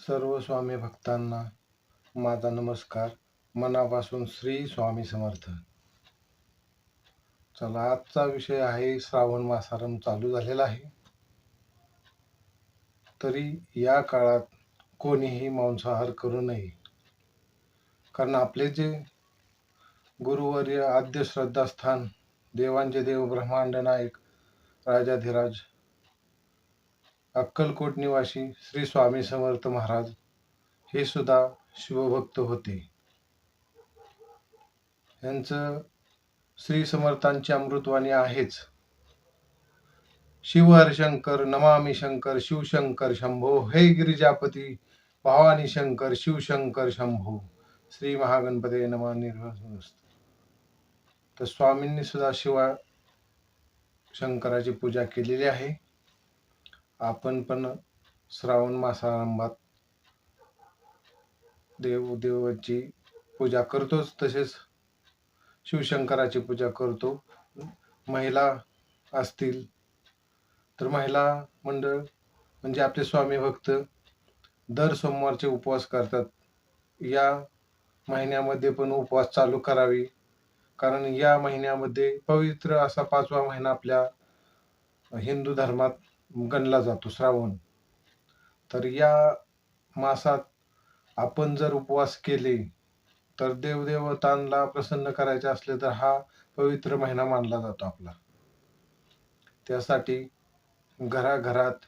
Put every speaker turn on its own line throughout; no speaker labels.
सर्व स्वामी भक्तांना माझा नमस्कार. मनापासून श्री स्वामी समर्थ. चला, आजचा विषय आहे श्रावण मासारंभ चालू झालेला आहे. तरी या काळात कोणीही मांसाहार करू नये, कारण आपले जे गुरुवर्य आद्य श्रद्धास्थान देवांचे देव ब्रह्मांड नायक राजाधिराज अक्कलकोट निवासी श्री स्वामी समर्थ महाराज हे सुद्धा शिवभक्त होते. यांचं श्री समर्थांची अमृतवाणी आहेच. शिव हरशंकर नमामि शंकर शिवशंकर शंभो, हे गिरिजापती भवानी शंकर शिवशंकर शंभो, श्री महागणपते नमः निर्भस्त. तर स्वामींनी सुद्धा शिवा शंकराची पूजा केलेली आहे. आपण पण श्रावण मासारंभात देवाची पूजा करतोच, तसेच शिवशंकराची पूजा करतो. महिला असतील तर महिला मंडळ म्हणजे आपले स्वामी भक्त दर सोमवारचे उपवास करतात. या महिन्यामध्ये पण उपवास चालू करावी, कारण या महिन्यामध्ये पवित्र असा 5वा महिना आपल्या हिंदू धर्मात गणला जातो, श्रावण. तर या मासात आपण जर उपवास केले तर देवदेवतांना प्रसन्न करायचे असले तर हा पवित्र महिना मानला जातो आपला. त्यासाठी घराघरात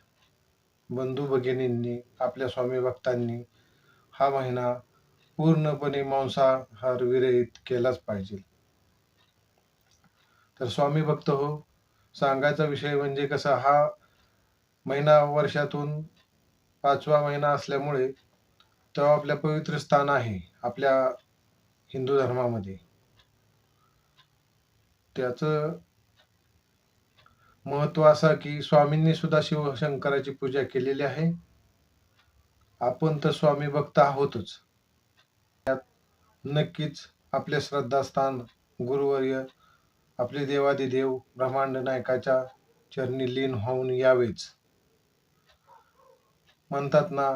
बंधू भगिनींनी आपल्या स्वामी भक्तांनी हा महिना पूर्णपणे मांसाहार विरहित केलाच पाहिजे. तर स्वामी भक्त हो, सांगायचा विषय म्हणजे कसा, हा महिना वर्षातून 5वा महिना असल्यामुळे तो आपल्या पवित्र स्थान आहे आपल्या हिंदू धर्मामध्ये. त्याचं महत्व असं की स्वामींनी सुद्धा शिवशंकराची पूजा केलेली आहे. आपण तर स्वामी भक्त आहोतच. त्यात नक्कीच आपले श्रद्धास्थान गुरुवर्य आपले देवादिदेव ब्रह्मांड नायकाच्या चरणी लीन होऊन यावेच. म्हणतात ना,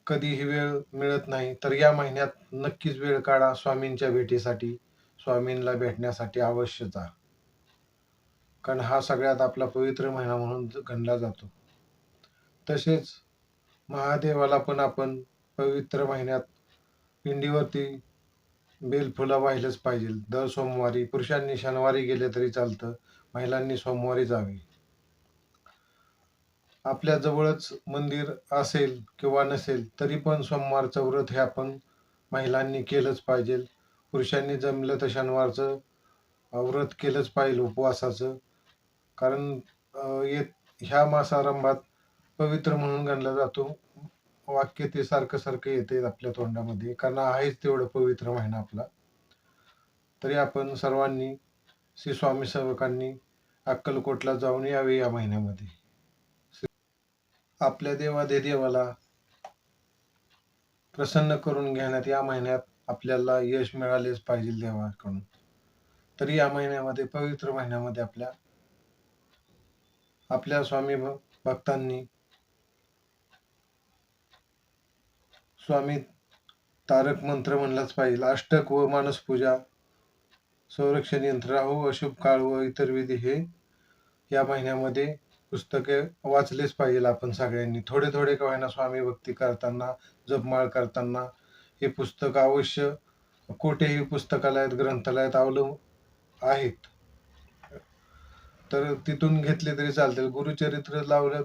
कधीही वेळ मिळत नाही तर या महिन्यात नक्कीच वेळ काढा स्वामींच्या भेटीसाठी, स्वामींना भेटण्यासाठी अवश्य जा, कारण हा सगळ्यात आपला पवित्र महिना म्हणून गणला जातो. तसेच महादेवाला पण आपण पवित्र महिन्यात पिंडीवरती बेलफुलं वाहिलंच पाहिजे दर सोमवारी. पुरुषांनी शनिवारी गेले तरी चालतं, महिलांनी सोमवारी जावे. आपल्या जवळच मंदिर असेल किंवा नसेल तरी पण सोमवारचं व्रत हे आपण महिलांनी केलंच पाहिजे. पुरुषांनी जमलं तर शनिवारचं व्रत केलंच पाहिजे उपवासाचं, कारण ह्या मासारंभात पवित्र म्हणून गणला जातो. वाक्य ते सारखं सारखं येते आपल्या तोंडामध्ये, कारण आहेच तेवढं पवित्र महिना आपला. तरी आपण सर्वांनी श्री स्वामी सेवकांनी अक्कलकोटला जाऊन यावे या महिन्यामध्ये. आपल्या देवाला प्रसन्न करून घेण्यात या महिन्यात आपल्याला यश मिळालेच पाहिजे देवाकडून. तरी या महिन्यामध्ये पवित्र महिन्यामध्ये आपल्या स्वामी भक्तांनी स्वामी तारक मंत्र म्हणलाच पाहिजे. अष्टक व मानस पूजा, संरक्षण यंत्र, राहू अशुभ काळ व इतर विधी हे या महिन्यामध्ये पुस्तके वाचलेच पाहिजे आपण सगळ्यांनी. थोडे थोडे का होईना स्वामी भक्ती करताना, जपमाळ करताना हे पुस्तक अवश्य कोठेही पुस्तकालयात ग्रंथालयात आहेत तर तिथून घेतले तरी चालतील. गुरुचरित्र लावलं,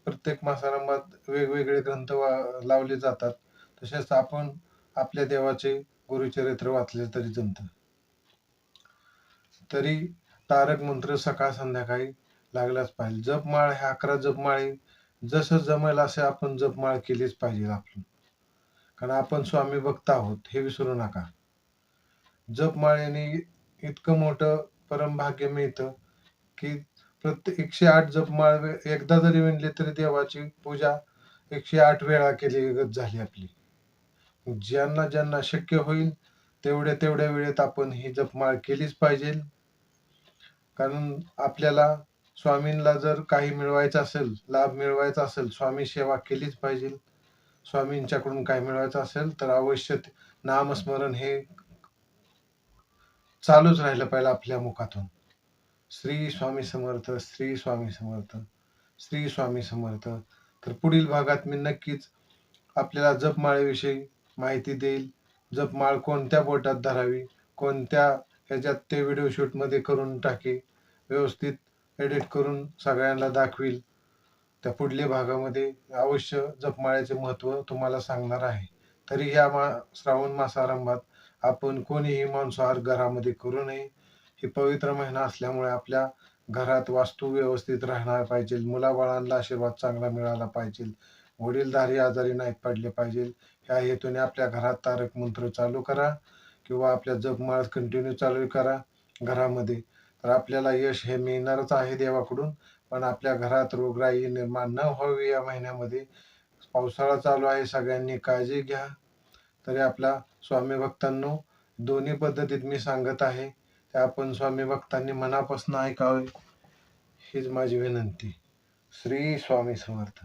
प्रत्येक मासारंभात वेगवेगळे ग्रंथ लावले जातात. तसेच आपण आपल्या देवाचे गुरुचरित्र वाचले तरी जमतं. तरी तारक मंत्र सकाळ संध्याकाळी लागलाच पाहिजे. जपमाळ ह्या 11 जपमाळी जसं जमेल असे आपण जपमाळ केलीच पाहिजे आपण, कारण आपण स्वामी भक्त आहोत हे विसरू नका. जपमाळेने इतकं मोठं परमभाग्य मिळतं की प्रत्येक 108 जपमाळ एकदा जरी म्हणले तरी देवाची पूजा 108 वेळा केली झाली आपली. ज्यांना ज्यांना शक्य होईल तेवढ्या वेळेत आपण ही जपमाळ केलीच पाहिजे, कारण आपल्याला स्वामींना जर काही मिळवायचं असेल, लाभ मिळवायचा असेल, स्वामी सेवा केलीच पाहिजे. स्वामींच्याकडून काय मिळवायचं असेल तर अवश्य नामस्मरण हे चालूच राहिलं पाहिजे आपल्या मुखातून. श्री स्वामी समर्थ, श्री स्वामी समर्थ, श्री स्वामी समर्थ. तर पुढील भागात मी नक्कीच आपल्याला जपमाळेविषयी माहिती देईल. जपमाळ कोणत्या बोटात धरावी, कोणत्या ह्याच्यात ते व्हिडिओ शूटमध्ये करून टाकेल, व्यवस्थित एडिट करून सगळ्यांना दाखवील. त्या पुढल्या भागामध्ये अवश्य जपमाळ्याचे महत्त्व तुम्हाला सांगणार आहे. तरी ह्या श्रावण मासारंभात आपण कोणीही मांसाहार घरामध्ये करू नये. ही पवित्र महिना असल्यामुळे आपल्या घरात वास्तू व्यवस्थित राहणार पाहिजे, मुलाबाळांना आशीर्वाद चांगला मिळाला पाहिजे, वडीलधारी आजारी नाही पडले पाहिजे. ह्या हेतूने आपल्या घरात तारक मंत्र चालू करा किंवा आपल्या जपमाळ कंटिन्यू चालू करा घरामध्ये. तर आपल्याला यश हे मिळणारच आहे देवाकडून. पण आपल्या घरात रोगराई निर्माण न व्हावी या महिन्यामध्ये. पावसाळा चालू आहे, सगळ्यांनी काळजी घ्या. तरी आपल्या स्वामी भक्तांनो, दोन्ही पद्धतीत मी सांगत आहे, त्या आपण स्वामी भक्तांनी मनापासून ऐकावे हीच माझी विनंती. श्री स्वामी समर्थ.